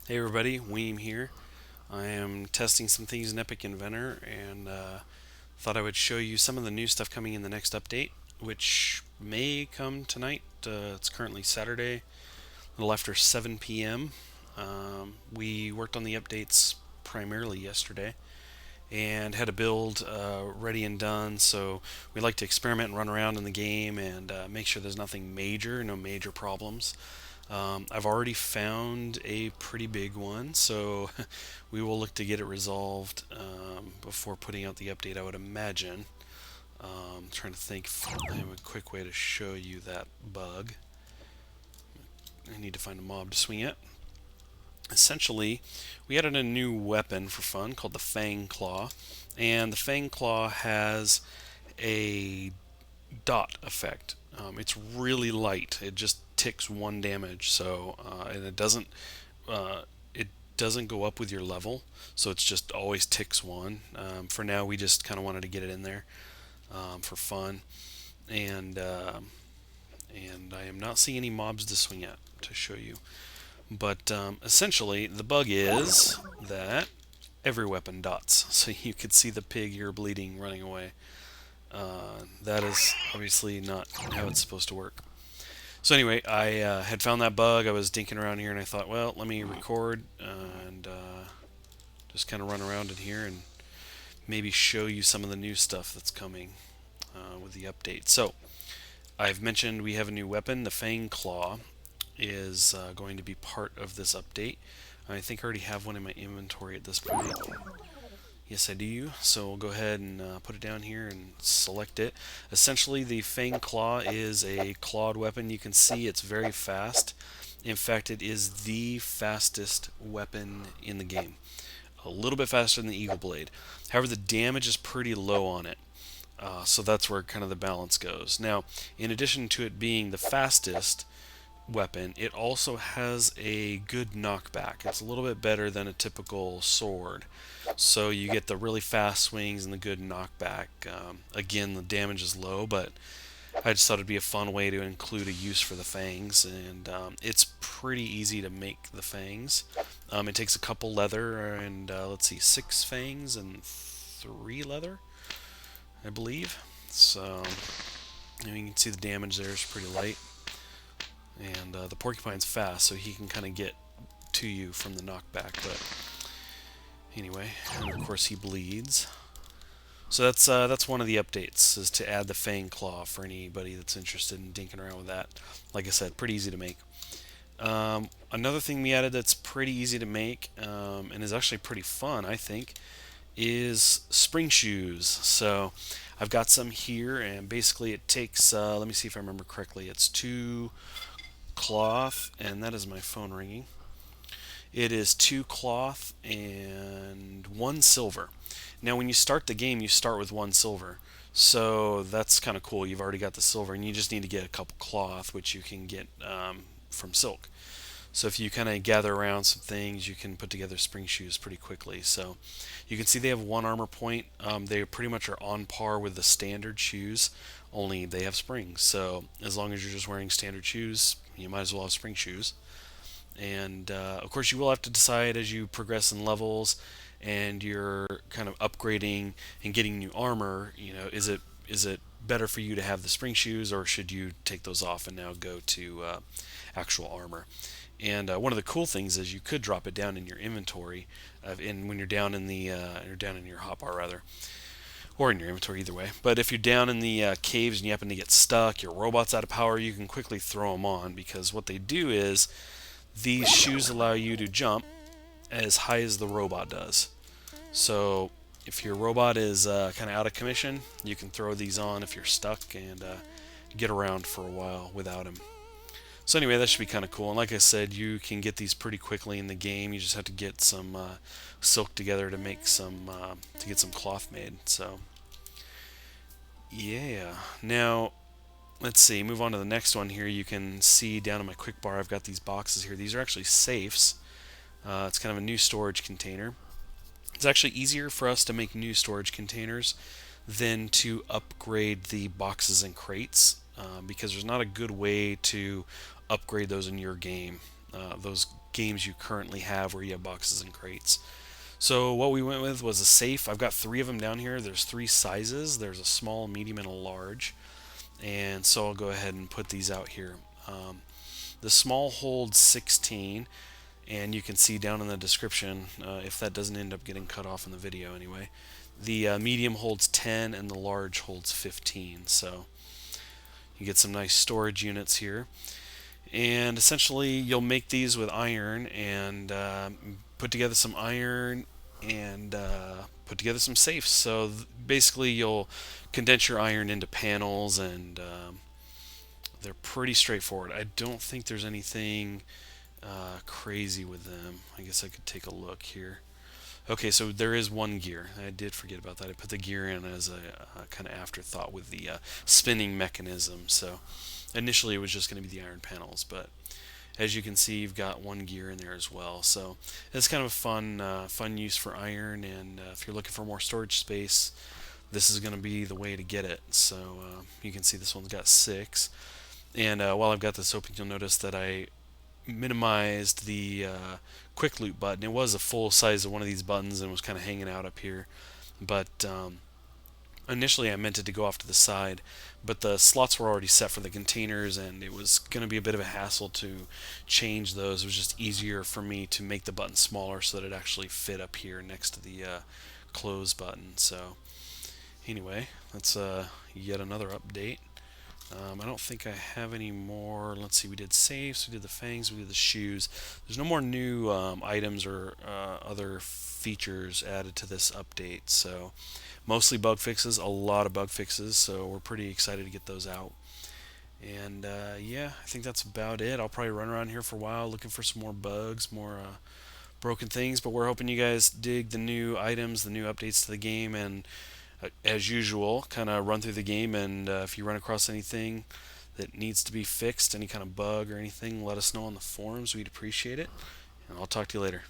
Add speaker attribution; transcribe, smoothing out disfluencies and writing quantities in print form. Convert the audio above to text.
Speaker 1: Hey everybody, Weem here. I am testing some things in Epic Inventor and thought I would show you some of the new stuff coming in the next update, which may come tonight. It's currently Saturday, a little after 7 p.m. We worked on the updates primarily yesterday and had a build ready and done, so we like to experiment and run around in the game and make sure there's nothing major, no major problems. I've already found a pretty big one, so we will look to get it resolved before putting out the update, I would imagine. Trying to think if I have a quick way to show you that bug. I need to find a mob to swing at. Essentially, we added a new weapon for fun called the Fang Claw, and the Fang Claw has a dot effect. It's really light. It just ticks one damage, so and it doesn't go up with your level, so it's just always ticks one. For now, we just kind of wanted to get it in there for fun, and and I am not seeing any mobs to swing at to show you. But essentially, the bug is that every weapon dots, so you could see the pig you're bleeding running away. That is obviously not how it's supposed to work. So anyway, I had found that bug. I was dinking around here, and I thought, well, let me record and just kind of run around in here and maybe show you some of the new stuff that's coming with the update. So I've mentioned we have a new weapon. The Fang Claw is going to be part of this update. I think I already have one in my inventory at this point. Yes, I do. So we'll go ahead and put it down here and select it. Essentially, the Fang Claw is a clawed weapon. You can see it's very fast. In fact, it is the fastest weapon in the game. A little bit faster than the Eagle Blade. However, the damage is pretty low on it. So that's where kind of the balance goes. Now, in addition to it being the fastest weapon, it also has a good knockback. It's a little bit better than a typical sword. So you get the really fast swings and the good knockback. Again, the damage is low, but I just thought it'd be a fun way to include a use for the fangs, and it's pretty easy to make the fangs. It takes a couple leather and let's see, 6 fangs and 3 leather, I believe. So you can see the damage there is pretty light, and the porcupine's fast, so he can kind of get to you from the knockback. But anyway, and of course he bleeds. So that's one of the updates, is to add the Fang Claw for anybody that's interested in dinking around with that. Like I said, pretty easy to make. Another thing we added that's pretty easy to make and is actually pretty fun, I think, is spring shoes. So I've got some here, and basically it takes, let me see if I remember correctly, it's 2 cloth, and that is my phone ringing. It is 2 cloth and 1 silver. Now, when you start the game, you start with 1 silver. So that's kind of cool. You've already got the silver, and you just need to get a couple cloth, which you can get from silk. So if you kind of gather around some things, you can put together spring shoes pretty quickly. So you can see they have 1 armor point. They pretty much are on par with the standard shoes, only they have springs. So as long as you're just wearing standard shoes, you might as well have spring shoes. And of course, you will have to decide as you progress in levels and you're kind of upgrading and getting new armor. Is it better for you to have the spring shoes, or should you take those off and now go to actual armor? And one of the cool things is you could drop it down in your inventory, when you're down in the you're down in your hotbar rather, or in your inventory, either way. But if you're down in the caves and you happen to get stuck, your robot's out of power, you can quickly throw them on, because what they do is these shoes allow you to jump as high as the robot does. So if your robot is kind of out of commission, you can throw these on if you're stuck and get around for a while without him. So anyway, that should be kind of cool. And like I said, you can get these pretty quickly in the game. You just have to get some silk together to make to get some cloth made. So yeah. Now let's see. Move on to the next one here. You can see down in my quick bar, I've got these boxes here. These are actually safes. It's kind of a new storage container. It's actually easier for us to make new storage containers than to upgrade the boxes and crates, because there's not a good way to upgrade those in your game. Those games you currently have where you have boxes and crates. So what we went with was a safe. I've got three of them down here. There's three sizes. There's a small, medium, and a large. And so I'll go ahead and put these out here. The small holds 16, and you can see down in the description, if that doesn't end up getting cut off in the video anyway. The medium holds 10 and the large holds 15. So you get some nice storage units here. And essentially you'll make these with iron and put together some iron and put together some safes. So basically you'll condense your iron into panels, and they're pretty straightforward. I don't think there's anything crazy with them. I guess I could take a look here. Okay, so there is one gear. I did forget about that. I put the gear in as a kind of afterthought with the spinning mechanism. So initially it was just going to be the iron panels, but as you can see, you've got one gear in there as well. So it's kind of a fun use for iron, and if you're looking for more storage space, this is going to be the way to get it. So you can see this one's got 6. And while I've got this open, you'll notice that I minimized the quick loop button. It was a full size of one of these buttons and was kind of hanging out up here, but initially I meant it to go off to the side, but the slots were already set for the containers, and it was going to be a bit of a hassle to change those. It was just easier for me to make the button smaller so that it actually fit up here next to the close button. So anyway, that's yet another update. I don't think I have any more. Let's see, we did safes, we did the fangs, we did the shoes. There's no more new items or other features added to this update. So mostly bug fixes, a lot of bug fixes, so we're pretty excited to get those out. And yeah, I think that's about it. I'll probably run around here for a while looking for some more bugs, more broken things, but we're hoping you guys dig the new items, the new updates to the game, and as usual, kind of run through the game, and if you run across anything that needs to be fixed, any kind of bug or anything, let us know on the forums. We'd appreciate it, and I'll talk to you later.